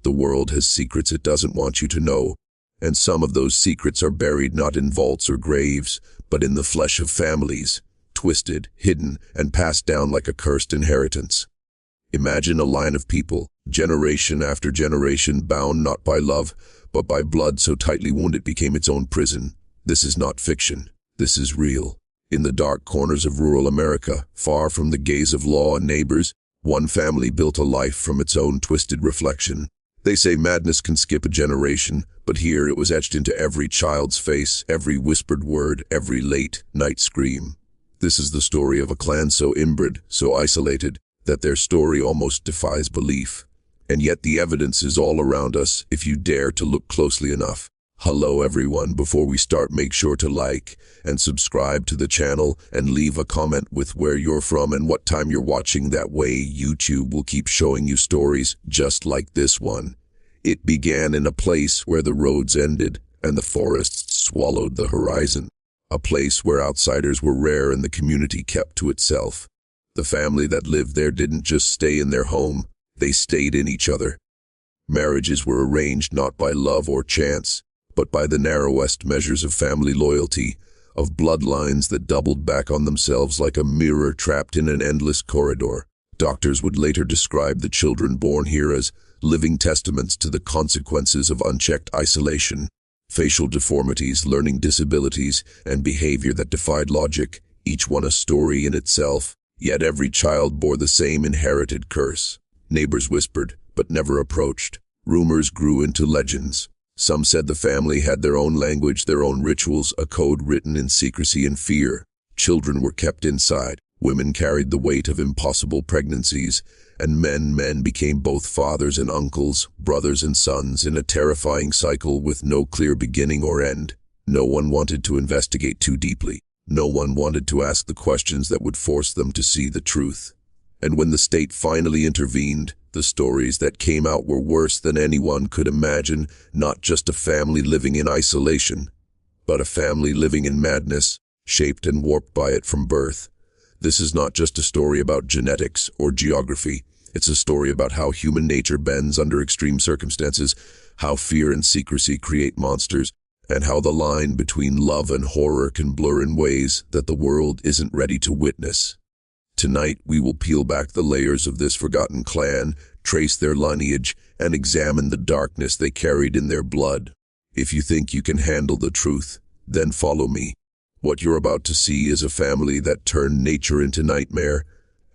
The world has secrets it doesn't want you to know, and some of those secrets are buried not in vaults or graves, but in the flesh of families, twisted, hidden, and passed down like a cursed inheritance. Imagine a line of people, generation after generation, bound not by love, but by blood so tightly wound it became its own prison. This is not fiction. This is real. In the dark corners of rural America, far from the gaze of law and neighbors, one family built a life from its own twisted reflection. They say madness can skip a generation, but here it was etched into every child's face, every whispered word, every late-night scream. This is the story of a clan so inbred, so isolated, that their story almost defies belief. And yet the evidence is all around us if you dare to look closely enough. Hello everyone, before we start make sure to like and subscribe to the channel and leave a comment with where you're from and what time you're watching. That way YouTube will keep showing you stories just like this one. It began in a place where the roads ended and the forests swallowed the horizon. A place where outsiders were rare and the community kept to itself. The family that lived there didn't just stay in their home, they stayed in each other. Marriages were arranged not by love or chance, but by the narrowest measures of family loyalty, of bloodlines that doubled back on themselves like a mirror trapped in an endless corridor. Doctors would later describe the children born here as living testaments to the consequences of unchecked isolation, facial deformities, learning disabilities, and behavior that defied logic, each one a story in itself. Yet every child bore the same inherited curse. Neighbors whispered, but never approached. Rumors grew into legends. Some said the family had their own language, their own rituals, a code written in secrecy and fear. Children were kept inside. Women carried the weight of impossible pregnancies, and men became both fathers and uncles, brothers and sons, in a terrifying cycle with no clear beginning or end. No one wanted to investigate too deeply. No one wanted to ask the questions that would force them to see the truth. And when the state finally intervened, the stories that came out were worse than anyone could imagine. Not just a family living in isolation, but a family living in madness, shaped and warped by it from birth. This is not just a story about genetics or geography. It's a story about how human nature bends under extreme circumstances, how fear and secrecy create monsters, and how the line between love and horror can blur in ways that the world isn't ready to witness. Tonight, we will peel back the layers of this forgotten clan, trace their lineage, and examine the darkness they carried in their blood. If you think you can handle the truth, then follow me. What you're about to see is a family that turned nature into nightmare,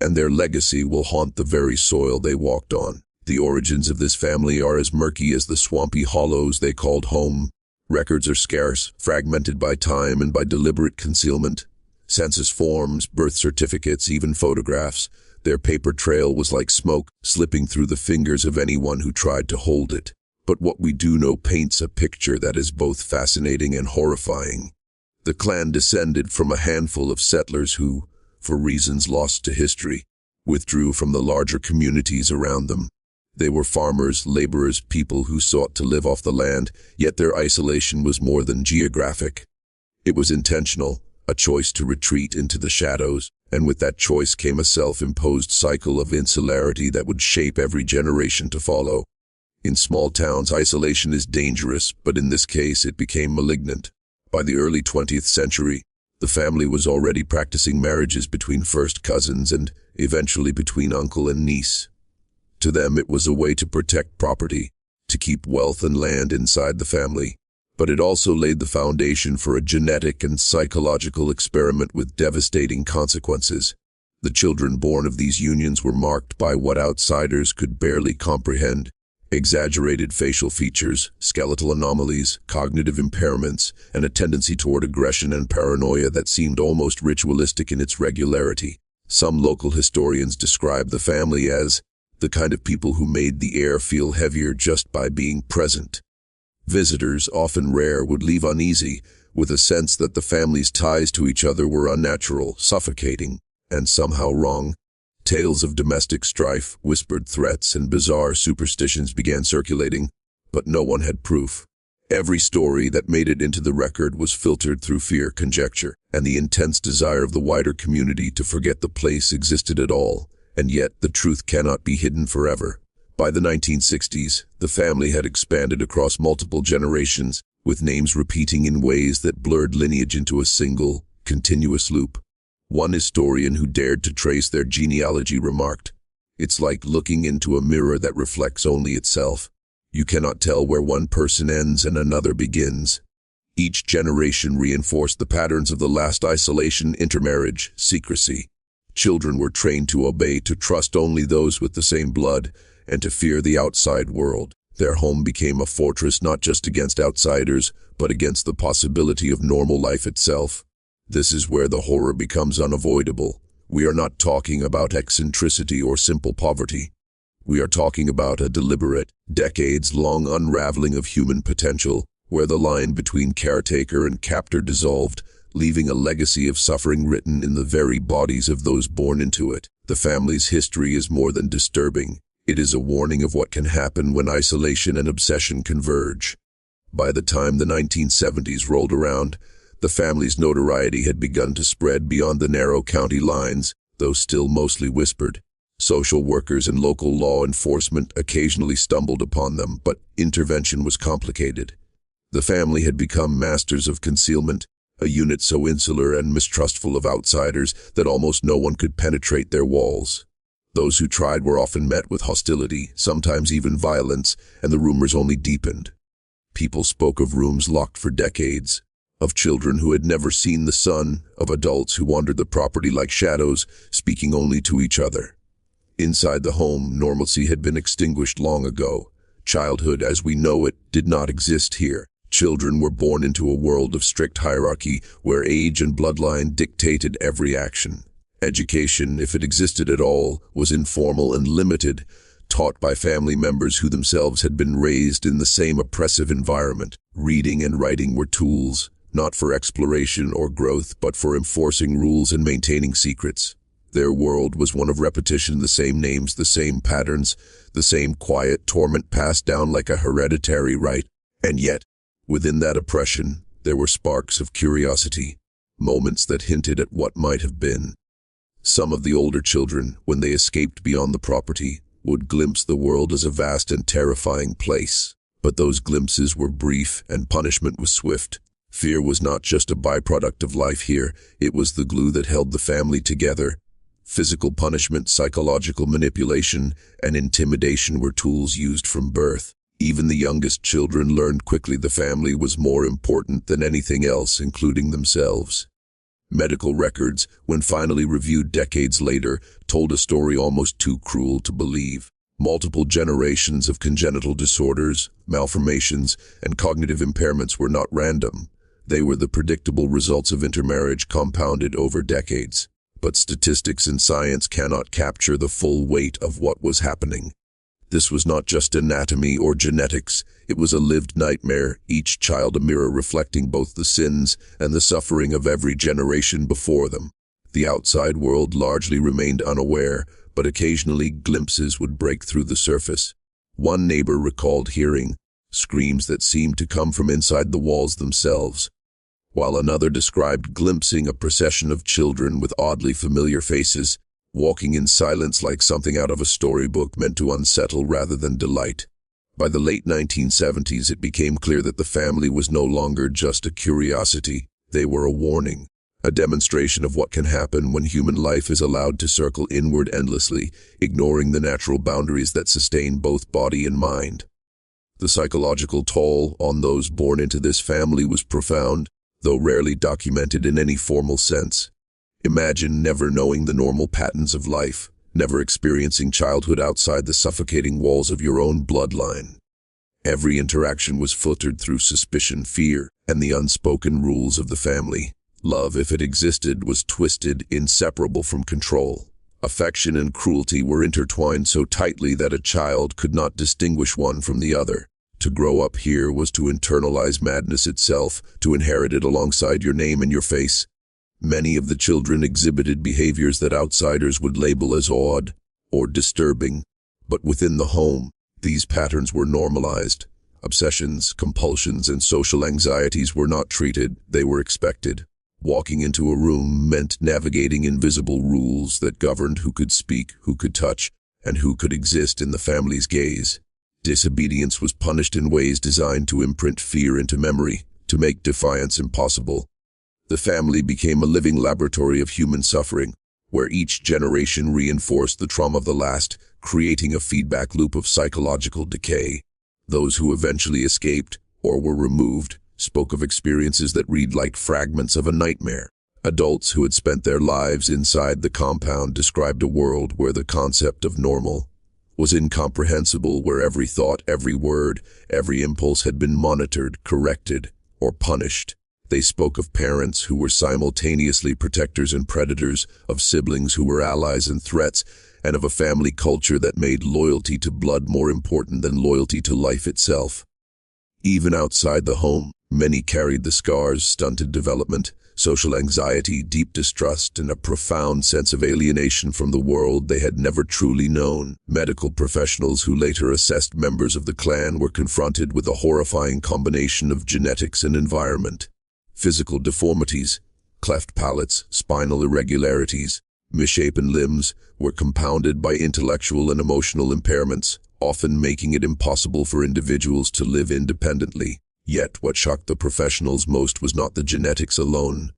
and their legacy will haunt the very soil they walked on. The origins of this family are as murky as the swampy hollows they called home. Records are scarce, fragmented by time and by deliberate concealment. Census forms, birth certificates, even photographs. Their paper trail was like smoke, slipping through the fingers of anyone who tried to hold it. But what we do know paints a picture that is both fascinating and horrifying. The clan descended from a handful of settlers who, for reasons lost to history, withdrew from the larger communities around them. They were farmers, laborers, people who sought to live off the land, yet their isolation was more than geographic. It was intentional, a choice to retreat into the shadows, and with that choice came a self-imposed cycle of insularity that would shape every generation to follow. In small towns, isolation is dangerous, but in this case it became malignant. By the early 20th century, the family was already practicing marriages between first cousins and eventually between uncle and niece. To them, it was a way to protect property, to keep wealth and land inside the family. But it also laid the foundation for a genetic and psychological experiment with devastating consequences. The children born of these unions were marked by what outsiders could barely comprehend: exaggerated facial features, skeletal anomalies, cognitive impairments, and a tendency toward aggression and paranoia that seemed almost ritualistic in its regularity. Some local historians describe the family as the kind of people who made the air feel heavier just by being present. Visitors, often rare, would leave uneasy, with a sense that the family's ties to each other were unnatural, suffocating, and somehow wrong. Tales of domestic strife, whispered threats, and bizarre superstitions began circulating, but no one had proof. Every story that made it into the record was filtered through fear, conjecture, and the intense desire of the wider community to forget the place existed at all. And yet, the truth cannot be hidden forever. By the 1960s, the family had expanded across multiple generations, with names repeating in ways that blurred lineage into a single, continuous loop. One historian who dared to trace their genealogy remarked, "It's like looking into a mirror that reflects only itself. You cannot tell where one person ends and another begins." Each generation reinforced the patterns of the last isolation, intermarriage, secrecy. Children were trained to obey, to trust only those with the same blood, and to fear the outside world. Their home became a fortress not just against outsiders, but against the possibility of normal life itself. This is where the horror becomes unavoidable. We are not talking about eccentricity or simple poverty. We are talking about a deliberate, decades-long unraveling of human potential, where the line between caretaker and captor dissolved, leaving a legacy of suffering written in the very bodies of those born into it. The family's history is more than disturbing. It is a warning of what can happen when isolation and obsession converge. By the time the 1970s rolled around, the family's notoriety had begun to spread beyond the narrow county lines, though still mostly whispered. Social workers and local law enforcement occasionally stumbled upon them, but intervention was complicated. The family had become masters of concealment, a unit so insular and mistrustful of outsiders that almost no one could penetrate their walls. Those who tried were often met with hostility, sometimes even violence, and the rumors only deepened. People spoke of rooms locked for decades, of children who had never seen the sun, of adults who wandered the property like shadows, speaking only to each other. Inside the home, normalcy had been extinguished long ago. Childhood, as we know it, did not exist here. Children were born into a world of strict hierarchy, where age and bloodline dictated every action. Education, if it existed at all, was informal and limited, taught by family members who themselves had been raised in the same oppressive environment. Reading and writing were tools, not for exploration or growth, but for enforcing rules and maintaining secrets. Their world was one of repetition, the same names, the same patterns, the same quiet torment passed down like a hereditary right. And yet, within that oppression, there were sparks of curiosity, moments that hinted at what might have been. Some of the older children, when they escaped beyond the property, would glimpse the world as a vast and terrifying place. But those glimpses were brief, and punishment was swift. Fear was not just a byproduct of life here, it was the glue that held the family together. Physical punishment, psychological manipulation, and intimidation were tools used from birth. Even the youngest children learned quickly the family was more important than anything else, including themselves. Medical records, when finally reviewed decades later, told a story almost too cruel to believe. Multiple generations of congenital disorders, malformations, and cognitive impairments were not random. They were the predictable results of intermarriage compounded over decades. But statistics and science cannot capture the full weight of what was happening. This was not just anatomy or genetics, it was a lived nightmare, each child a mirror reflecting both the sins and the suffering of every generation before them. The outside world largely remained unaware, but occasionally glimpses would break through the surface. One neighbor recalled hearing screams that seemed to come from inside the walls themselves, while another described glimpsing a procession of children with oddly familiar faces, walking in silence like something out of a storybook meant to unsettle rather than delight. By the late 1970s, it became clear that the family was no longer just a curiosity. They were a warning, a demonstration of what can happen when human life is allowed to circle inward endlessly, ignoring the natural boundaries that sustain both body and mind. The psychological toll on those born into this family was profound, though rarely documented in any formal sense. Imagine never knowing the normal patterns of life, never experiencing childhood outside the suffocating walls of your own bloodline. Every interaction was filtered through suspicion, fear, and the unspoken rules of the family. Love, if it existed, was twisted, inseparable from control. Affection and cruelty were intertwined so tightly that a child could not distinguish one from the other. To grow up here was to internalize madness itself, to inherit it alongside your name and your face. Many of the children exhibited behaviors that outsiders would label as odd or disturbing, but within the home, these patterns were normalized. Obsessions, compulsions, and social anxieties were not treated, they were expected. Walking into a room meant navigating invisible rules that governed who could speak, who could touch, and who could exist in the family's gaze. Disobedience was punished in ways designed to imprint fear into memory, to make defiance impossible. The family became a living laboratory of human suffering, where each generation reinforced the trauma of the last, creating a feedback loop of psychological decay. Those who eventually escaped, or were removed, spoke of experiences that read like fragments of a nightmare. Adults who had spent their lives inside the compound described a world where the concept of normal was incomprehensible, where every thought, every word, every impulse had been monitored, corrected, or punished. They spoke of parents who were simultaneously protectors and predators, of siblings who were allies and threats, and of a family culture that made loyalty to blood more important than loyalty to life itself. Even outside the home, many carried the scars: stunted development, social anxiety, deep distrust, and a profound sense of alienation from the world they had never truly known. Medical professionals who later assessed members of the clan were confronted with a horrifying combination of genetics and environment. Physical deformities, cleft palates, spinal irregularities, misshapen limbs, were compounded by intellectual and emotional impairments, often making it impossible for individuals to live independently. Yet what shocked the professionals most was not the genetics alone.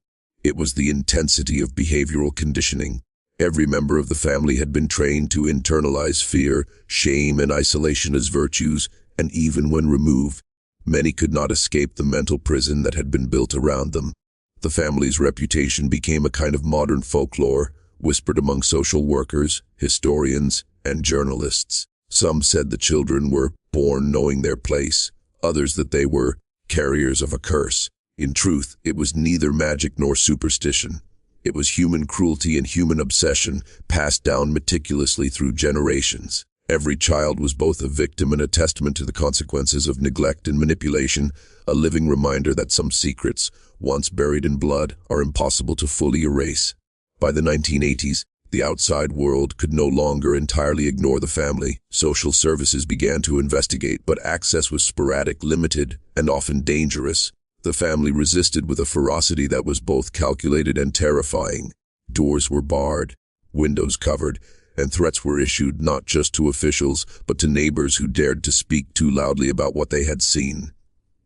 It was the intensity of behavioral conditioning. Every member of the family had been trained to internalize fear, shame, and isolation as virtues, and even when removed, many could not escape the mental prison that had been built around them. The family's reputation became a kind of modern folklore, whispered among social workers, historians, and journalists. Some said the children were born knowing their place, others that they were carriers of a curse. In truth, it was neither magic nor superstition. It was human cruelty and human obsession, passed down meticulously through generations. Every child was both a victim and a testament to the consequences of neglect and manipulation, a living reminder that some secrets, once buried in blood, are impossible to fully erase. By the 1980s, the outside world could no longer entirely ignore the family. Social services began to investigate, but access was sporadic, limited, and often dangerous. The family resisted with a ferocity that was both calculated and terrifying. Doors were barred, windows covered, and threats were issued not just to officials, but to neighbors who dared to speak too loudly about what they had seen.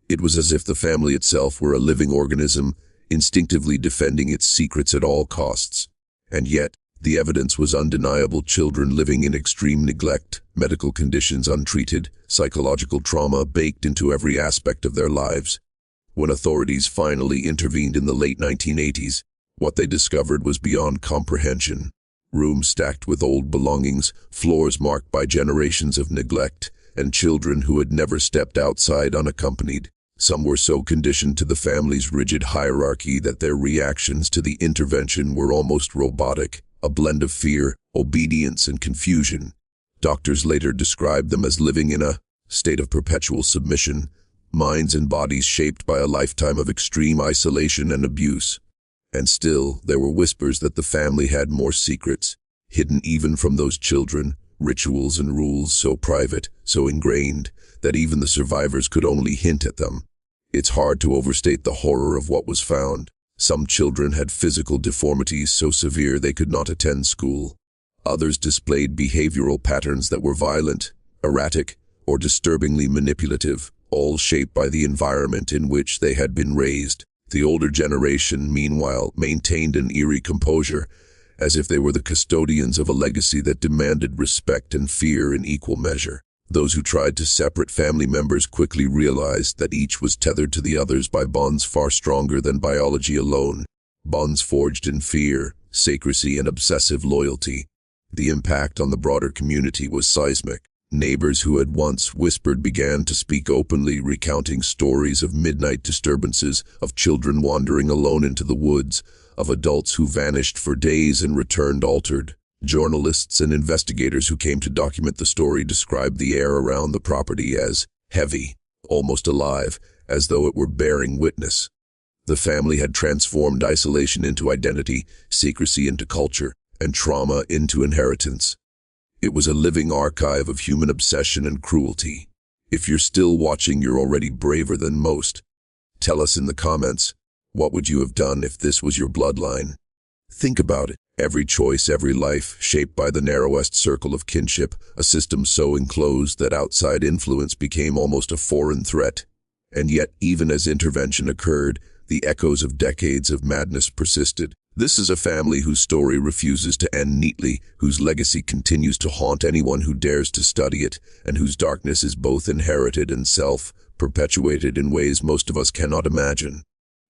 It was as if the family itself were a living organism, instinctively defending its secrets at all costs. And yet, the evidence was undeniable: children living in extreme neglect, medical conditions untreated, psychological trauma baked into every aspect of their lives. When authorities finally intervened in the late 1980s, what they discovered was beyond comprehension. Rooms stacked with old belongings, floors marked by generations of neglect, and children who had never stepped outside unaccompanied. Some were so conditioned to the family's rigid hierarchy that their reactions to the intervention were almost robotic, a blend of fear, obedience, and confusion. Doctors later described them as living in a state of perpetual submission, minds and bodies shaped by a lifetime of extreme isolation and abuse. And still, there were whispers that the family had more secrets, hidden even from those children, rituals and rules so private, so ingrained, that even the survivors could only hint at them. It's hard to overstate the horror of what was found. Some children had physical deformities so severe they could not attend school. Others displayed behavioral patterns that were violent, erratic, or disturbingly manipulative, all shaped by the environment in which they had been raised. The older generation, meanwhile, maintained an eerie composure, as if they were the custodians of a legacy that demanded respect and fear in equal measure. Those who tried to separate family members quickly realized that each was tethered to the others by bonds far stronger than biology alone, bonds forged in fear, secrecy, and obsessive loyalty. The impact on the broader community was seismic. Neighbors who had once whispered began to speak openly, recounting stories of midnight disturbances, of children wandering alone into the woods, of adults who vanished for days and returned altered. Journalists and investigators who came to document the story described the air around the property as heavy, almost alive, as though it were bearing witness. The family had transformed isolation into identity, secrecy into culture, and trauma into inheritance. It was a living archive of human obsession and cruelty. If you're still watching, you're already braver than most. Tell us in the comments, what would you have done if this was your bloodline? Think about it. Every choice, every life, shaped by the narrowest circle of kinship, a system so enclosed that outside influence became almost a foreign threat. And yet, even as intervention occurred, the echoes of decades of madness persisted. This is a family whose story refuses to end neatly, whose legacy continues to haunt anyone who dares to study it, and whose darkness is both inherited and self-perpetuated in ways most of us cannot imagine.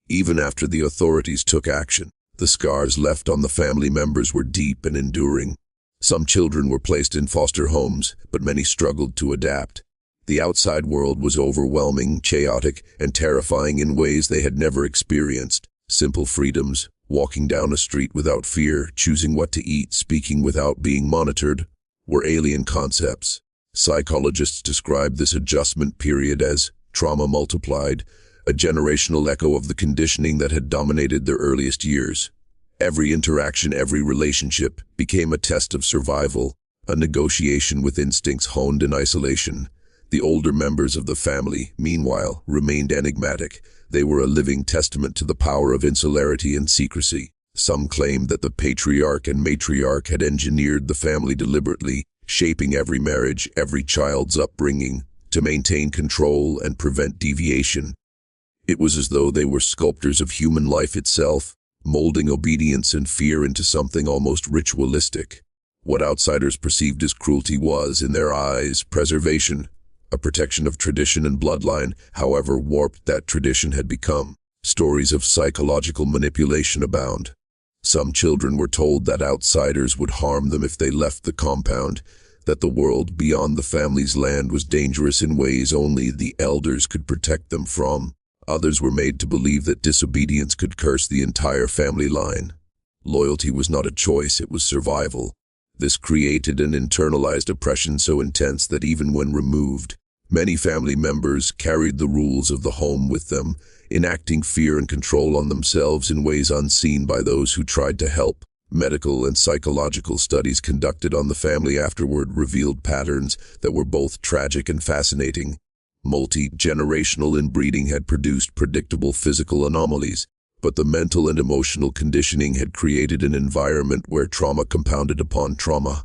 Even after the authorities took action, the scars left on the family members were deep and enduring. Some children were placed in foster homes, but many struggled to adapt. The outside world was overwhelming, chaotic, and terrifying in ways they had never experienced. Simple freedoms, walking down a street without fear, choosing what to eat, speaking without being monitored, were alien concepts. Psychologists describe this adjustment period as trauma multiplied, a generational echo of the conditioning that had dominated their earliest years. Every interaction, every relationship became a test of survival, a negotiation with instincts honed in isolation. The older members of the family, meanwhile, remained enigmatic. They were a living testament to the power of insularity and secrecy. Some claimed that the patriarch and matriarch had engineered the family deliberately, shaping every marriage, every child's upbringing, to maintain control and prevent deviation. It was as though they were sculptors of human life itself, molding obedience and fear into something almost ritualistic. What outsiders perceived as cruelty was, in their eyes, preservation, a protection of tradition and bloodline, however warped that tradition had become. Stories of psychological manipulation abound. Some children were told that outsiders would harm them if they left the compound, that the world beyond the family's land was dangerous in ways only the elders could protect them from. Others were made to believe that disobedience could curse the entire family line. Loyalty was not a choice, it was survival. This created an internalized oppression so intense that even when removed, many family members carried the rules of the home with them, enacting fear and control on themselves in ways unseen by those who tried to help. Medical and psychological studies conducted on the family afterward revealed patterns that were both tragic and fascinating. Multi-generational inbreeding had produced predictable physical anomalies, but the mental and emotional conditioning had created an environment where trauma compounded upon trauma.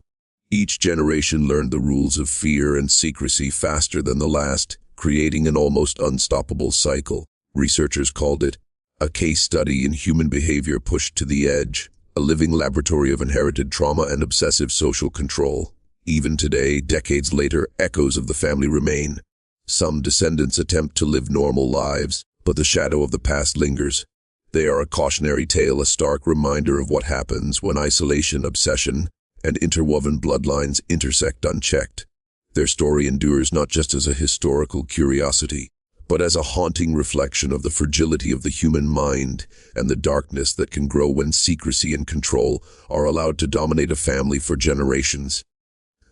Each generation learned the rules of fear and secrecy faster than the last, creating an almost unstoppable cycle. Researchers called it a case study in human behavior pushed to the edge, a living laboratory of inherited trauma and obsessive social control. Even today, decades later, echoes of the family remain. Some descendants attempt to live normal lives, but the shadow of the past lingers. They are a cautionary tale, a stark reminder of what happens when isolation, obsession, and interwoven bloodlines intersect unchecked. Their story endures not just as a historical curiosity, but as a haunting reflection of the fragility of the human mind and the darkness that can grow when secrecy and control are allowed to dominate a family for generations.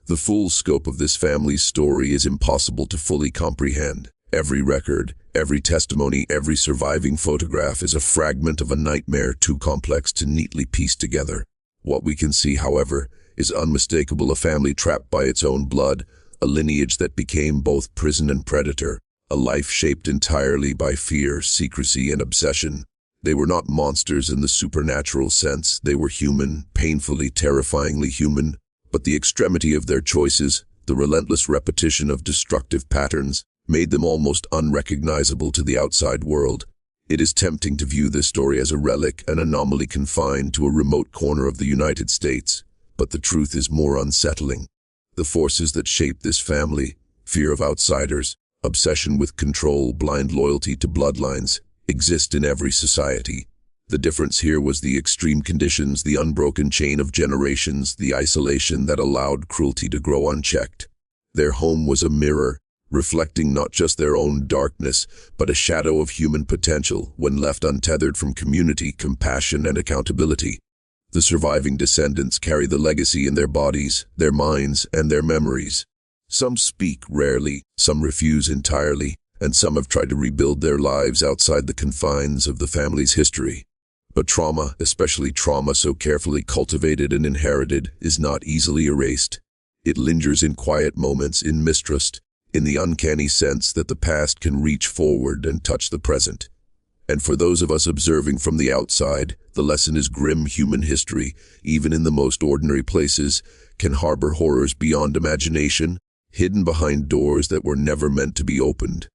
The full scope of this family's story is impossible to fully comprehend. Every record, every testimony, every surviving photograph is a fragment of a nightmare too complex to neatly piece together. What we can see, however, is unmistakable: a family trapped by its own blood, a lineage that became both prison and predator, a life shaped entirely by fear, secrecy, and obsession. They were not monsters in the supernatural sense. They were human, painfully, terrifyingly human. But the extremity of their choices, the relentless repetition of destructive patterns, made them almost unrecognizable to the outside world. It is tempting to view this story as a relic, an anomaly confined to a remote corner of the United States, but the truth is more unsettling. The forces that shape this family, fear of outsiders, obsession with control, blind loyalty to bloodlines, exist in every society. The difference here was the extreme conditions, the unbroken chain of generations, the isolation that allowed cruelty to grow unchecked. Their home was a mirror, reflecting not just their own darkness, but a shadow of human potential when left untethered from community, compassion, and accountability. The surviving descendants carry the legacy in their bodies, their minds, and their memories. Some speak rarely, some refuse entirely, and some have tried to rebuild their lives outside the confines of the family's history. But trauma, especially trauma so carefully cultivated and inherited, is not easily erased. It lingers in quiet moments, in mistrust, in the uncanny sense that the past can reach forward and touch the present. And for those of us observing from the outside, the lesson is grim. Human history, even in the most ordinary places, can harbor horrors beyond imagination, hidden behind doors that were never meant to be opened.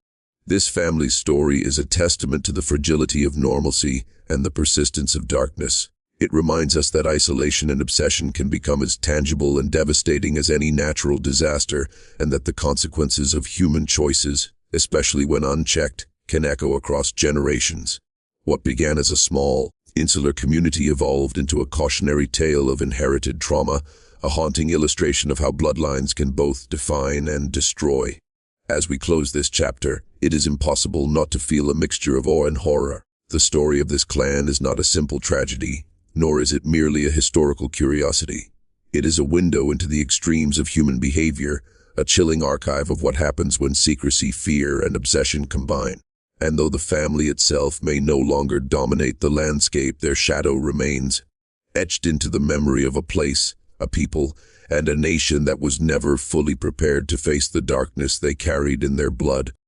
This family's story is a testament to the fragility of normalcy and the persistence of darkness. It reminds us that isolation and obsession can become as tangible and devastating as any natural disaster, and that the consequences of human choices, especially when unchecked, can echo across generations. What began as a small, insular community evolved into a cautionary tale of inherited trauma, a haunting illustration of how bloodlines can both define and destroy. As we close this chapter, it is impossible not to feel a mixture of awe and horror. The story of this clan is not a simple tragedy, nor is it merely a historical curiosity. It is a window into the extremes of human behavior, a chilling archive of what happens when secrecy, fear, and obsession combine. And though the family itself may no longer dominate the landscape, their shadow remains, etched into the memory of a place, a people, and a nation that was never fully prepared to face the darkness they carried in their blood.